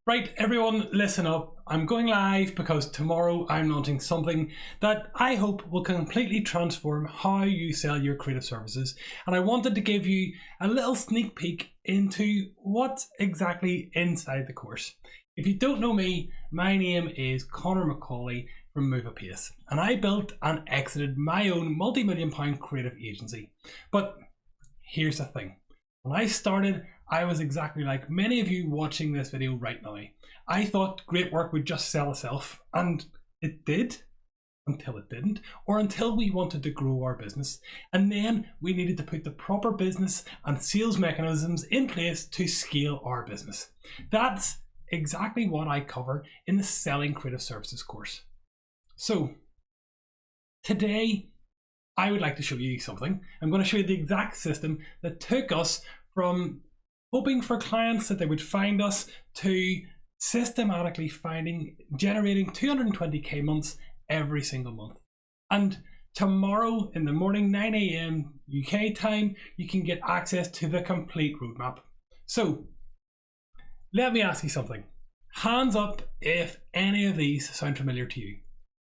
Right, everyone, listen up. I'm going live because tomorrow I'm launching something that I hope will completely transform how you sell your creative services. And I wanted to give you a little sneak peek into what's exactly inside the course. If you don't know me, my name is Connor McCauley from Move Apace, and I built and exited my own multi-million-pound creative agency. But here's the thing. When I started, I was exactly like many of you watching this video right now. I thought great work would just sell itself, and it did, until it didn't, or until we wanted to grow our business. And then we needed to put the proper business and sales mechanisms in place to scale our business. That's exactly what I cover in the Selling Creative Services course. So today, I would like to show you something. I'm going to show you the exact system that took us from hoping for clients that they would find us to systematically generating 220k months every single month. And tomorrow in the morning, 9 a.m. UK time, you can get access to the complete roadmap. So let me ask you something. Hands up if any of these sound familiar to you.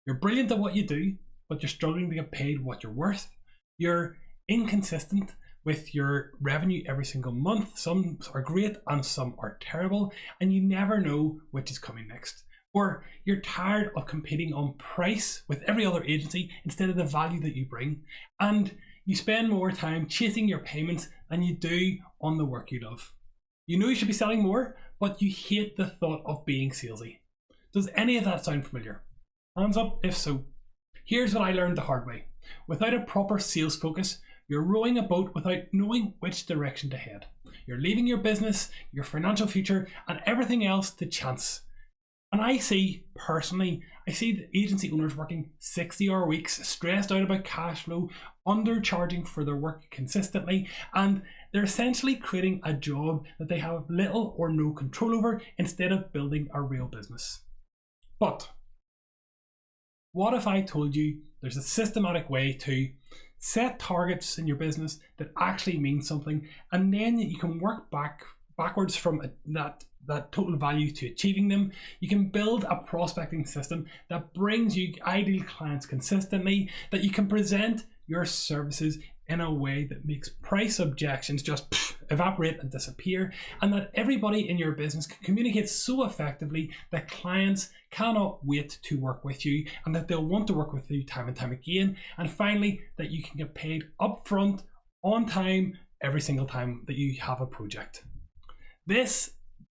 You're brilliant at what you do, but you're struggling to get paid what you're worth. You're inconsistent with your revenue every single month. Some are great and some are terrible, and you never know which is coming next. Or you're tired of competing on price with every other agency instead of the value that you bring, and you spend more time chasing your payments than you do on the work you love. You know you should be selling more, but you hate the thought of being salesy. Does any of that sound familiar? Hands up if so. Here's what I learned the hard way. Without a proper sales focus, you're rowing a boat without knowing which direction to head. You're leaving your business, your financial future, and everything else to chance. And I see the agency owners working 60-hour weeks, stressed out about cash flow, undercharging for their work consistently, and they're essentially creating a job that they have little or no control over instead of building a real business. But what if I told you there's a systematic way to set targets in your business that actually mean something, and then you can work backwards from that total value to achieving them? You can build a prospecting system that brings you ideal clients consistently, that you can present your services in a way that makes price objections just evaporate and disappear, and that everybody in your business can communicate so effectively that clients cannot wait to work with you, and that they'll want to work with you time and time again. And finally, that you can get paid upfront, on time, every single time that you have a project. This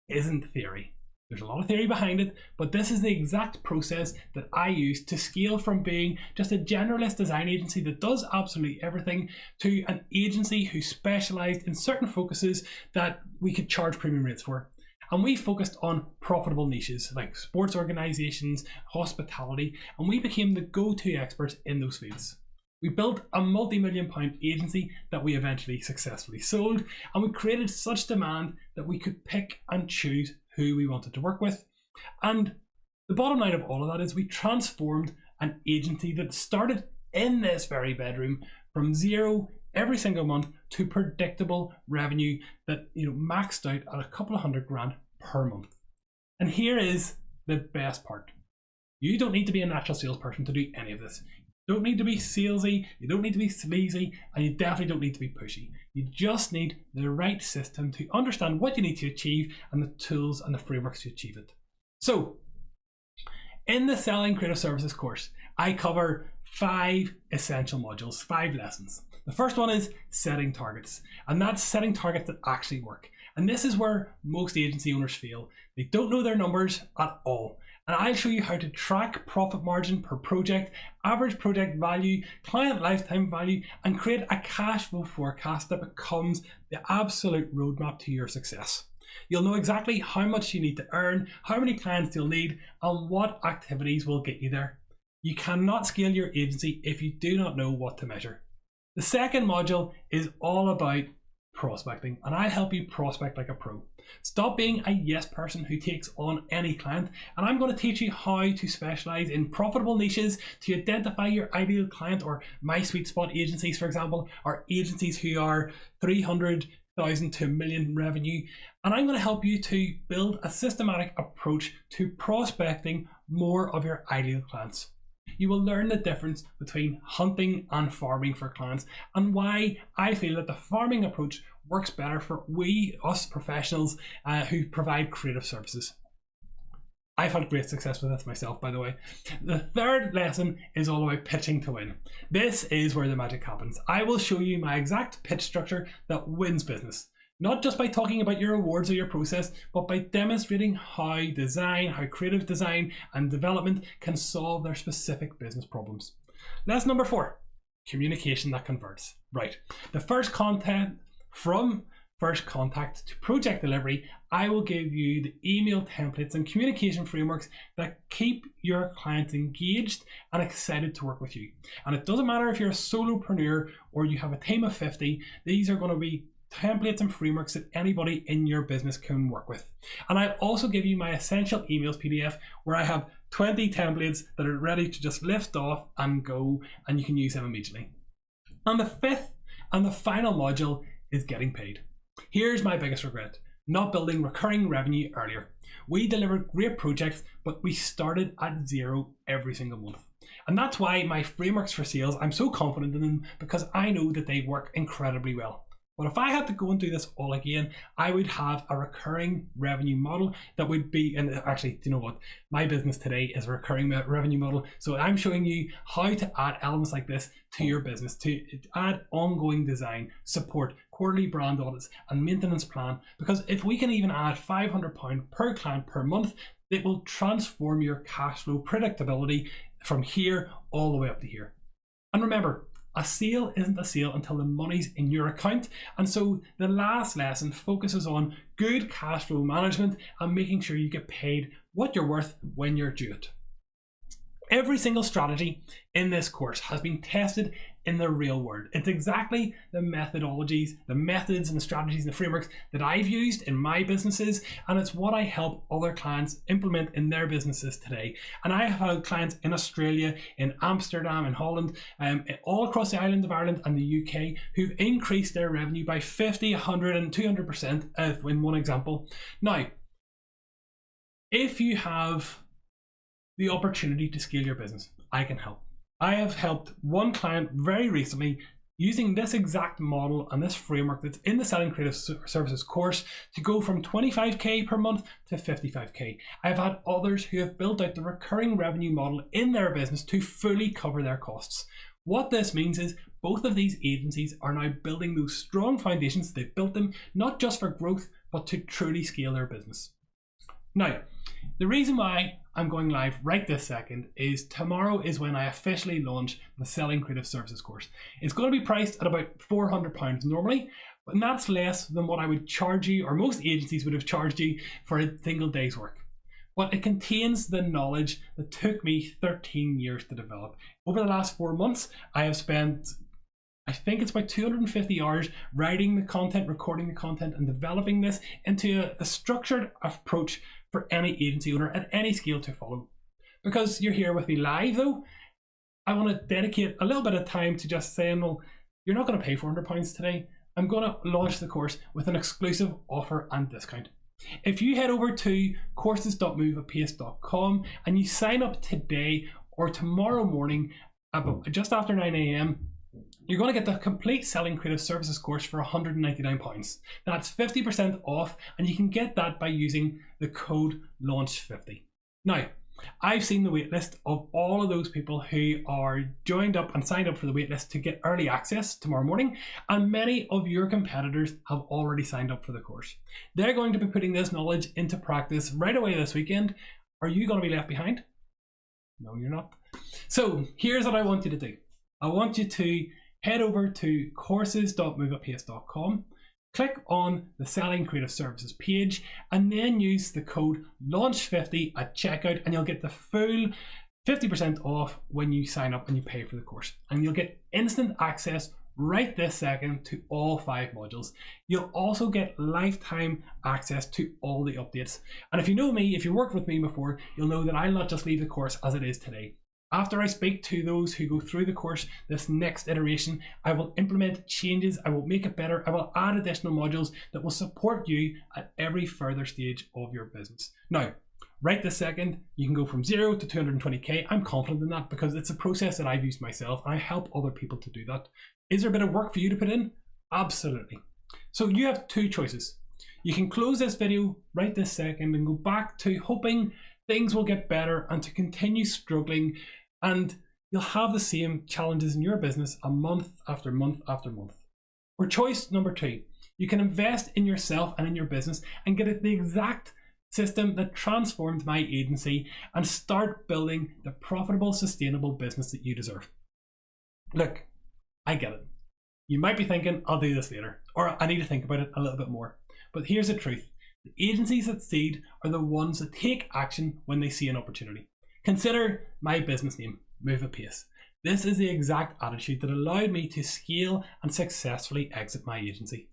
isn't theory. There's a lot of theory behind it, but this is the exact process that I use to scale from being just a generalist design agency that does absolutely everything to an agency who specialized in certain focuses that we could charge premium rates for. And we focused on profitable niches like sports organizations, hospitality, and we became the go-to experts in those fields. We built a multi-million-pound agency that we eventually successfully sold, and we created such demand that we could pick and choose who we wanted to work with. And the bottom line of all of that is we transformed an agency that started in this very bedroom from zero every single month to predictable revenue that maxed out at a couple of $100,000 per month. And here is the best part. You don't need to be a natural salesperson to do any of this. You don't need to be salesy, you don't need to be sleazy, and you definitely don't need to be pushy. You just need the right system to understand what you need to achieve and the tools and the frameworks to achieve it. So, in the Selling Creative Services course, I cover 5 essential modules, 5 lessons. The first one is setting targets, and that's setting targets that actually work. And this is where most agency owners fail. They don't know their numbers at all. And I'll show you how to track profit margin per project, average project value, client lifetime value, and create a cash flow forecast that becomes the absolute roadmap to your success. You'll know exactly how much you need to earn, how many clients you'll need, and what activities will get you there. You cannot scale your agency if you do not know what to measure. The second module is all about prospecting, and I'll help you prospect like a pro. Stop being a yes person who takes on any client, and I'm going to teach you how to specialize in profitable niches to identify your ideal client, or my sweet spot agencies, for example, are agencies who are 300 $50,000 to $1 million revenue, and I'm going to help you to build a systematic approach to prospecting more of your ideal clients. You will learn the difference between hunting and farming for clients, and why I feel that the farming approach works better for us professionals who provide creative services. I've had great success with this myself, by the way. The third lesson is all about pitching to win. This is where the magic happens. I will show you my exact pitch structure that wins business. Not just by talking about your awards or your process, but by demonstrating how creative design and development can solve their specific business problems. Lesson number 4, communication that converts. Right, the first content from first contact to project delivery, I will give you the email templates and communication frameworks that keep your clients engaged and excited to work with you. And it doesn't matter if you're a solopreneur or you have a team of 50, these are going to be templates and frameworks that anybody in your business can work with. And I'll also give you my essential emails PDF where I have 20 templates that are ready to just lift off and go, and you can use them immediately. And the fifth and the final module is getting paid. Here's my biggest regret: not building recurring revenue earlier. We delivered great projects, but we started at zero every single month. And that's why my frameworks for sales, I'm so confident in them, because I know that they work incredibly well. But if I had to go and do this all again, I would have a recurring revenue model that would be, and actually, do you know what? My business today is a recurring revenue model. So I'm showing you how to add elements like this to your business, to add ongoing design, support, quarterly brand audits, and maintenance plan. Because if we can even add £500 per client per month, it will transform your cash flow predictability from here all the way up to here. And remember, a sale isn't a sale until the money's in your account. And so the last lesson focuses on good cash flow management and making sure you get paid what you're worth when you're due it. Every single strategy in this course has been tested in the real world. It's exactly the methodologies, the methods and the strategies and the frameworks that I've used in my businesses, and it's what I help other clients implement in their businesses today. And I have had clients in Australia, in Amsterdam, in Holland, all across the island of Ireland and the UK who've increased their revenue by 50, 100 and 200% in one example. Now, if you have the opportunity to scale your business, I can help. I have helped one client very recently using this exact model and this framework that's in the Selling Creative Services course to go from 25k per month to 55k. I've had others who have built out the recurring revenue model in their business to fully cover their costs. What this means is both of these agencies are now building those strong foundations. They've built them not just for growth, but to truly scale their business. Now, the reason why I'm going live right this second is tomorrow is when I officially launch the Selling Creative Services course. It's going to be priced at about £400 normally, and that's less than what I would charge you, or most agencies would have charged you, for a single day's work. But it contains the knowledge that took me 13 years to develop. Over the last 4 months, I have spent, I think it's about 250 hours writing the content, recording the content, and developing this into a structured approach for any agency owner at any scale to follow. Because you're here with me live though, I want to dedicate a little bit of time to just saying, well, you're not going to pay £400 today. I'm going to launch the course with an exclusive offer and discount. If you head over to courses.moveapace.com and you sign up today or tomorrow morning just after 9 a.m, you're going to get the complete Selling Creative Services course for £199. That's 50% off, and you can get that by using the code LAUNCH50. Now, I've seen the waitlist of all of those people who are joined up and signed up for the waitlist to get early access tomorrow morning, and many of your competitors have already signed up for the course. They're going to be putting this knowledge into practice right away this weekend. Are you going to be left behind? No, you're not. So here's what I want you to do. I want you to head over to courses.moveapace.com, click on the Selling Creative Services page, and then use the code LAUNCH50 at checkout, and you'll get the full 50% off when you sign up and you pay for the course. And you'll get instant access right this second to all 5 modules. You'll also get lifetime access to all the updates. And if you know me, if you worked with me before, you'll know that I'll not just leave the course as it is today. After I speak to those who go through the course, this next iteration, I will implement changes, I will make it better, I will add additional modules that will support you at every further stage of your business. Now, right this second, you can go from 0 to 220k. I'm confident in that because it's a process that I've used myself and I help other people to do that. Is there a bit of work for you to put in? Absolutely. So you have two choices. You can close this video right this second and go back to hoping things will get better and to continue struggling, and you'll have the same challenges in your business a month after month after month. Or choice number two, you can invest in yourself and in your business and get the exact system that transformed my agency and start building the profitable, sustainable business that you deserve. Look, I get it. You might be thinking, I'll do this later, or I need to think about it a little bit more. But here's the truth. The agencies that succeed are the ones that take action when they see an opportunity. Consider my business name, Move Apace. This is the exact attitude that allowed me to scale and successfully exit my agency.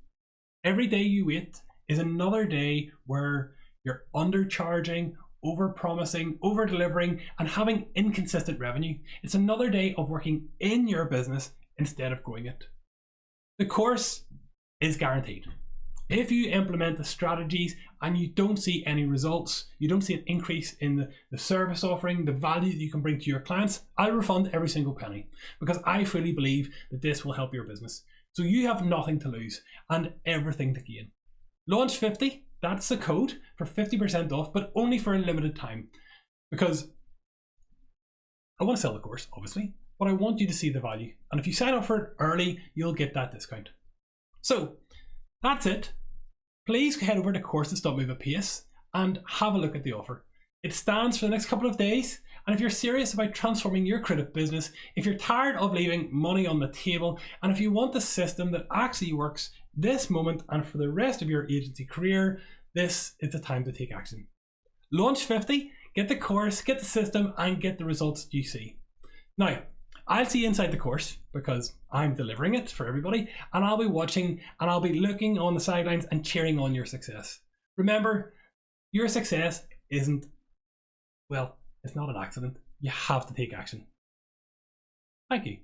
Every day you wait is another day where you're undercharging, over-promising, over-delivering, and having inconsistent revenue. It's another day of working in your business instead of growing it. The course is guaranteed. If you implement the strategies and you don't see any results, you don't see an increase in the service offering, the value that you can bring to your clients, I'll refund every single penny because I fully believe that this will help your business. So you have nothing to lose and everything to gain. Launch 50, that's the code for 50% off, but only for a limited time because I want to sell the course, obviously, but I want you to see the value. And if you sign up for it early, you'll get that discount. So that's it. Please head over to courses.moveapace and have a look at the offer. It stands for the next couple of days, and if you're serious about transforming your creative business, if you're tired of leaving money on the table, and if you want a system that actually works this moment and for the rest of your agency career, this is the time to take action. Launch 50, get the course, get the system, and get the results you see. Now, I'll see you inside the course because I'm delivering it for everybody, and I'll be watching and I'll be looking on the sidelines and cheering on your success. Remember, your success isn't, well, it's not an accident. You have to take action. Thank you.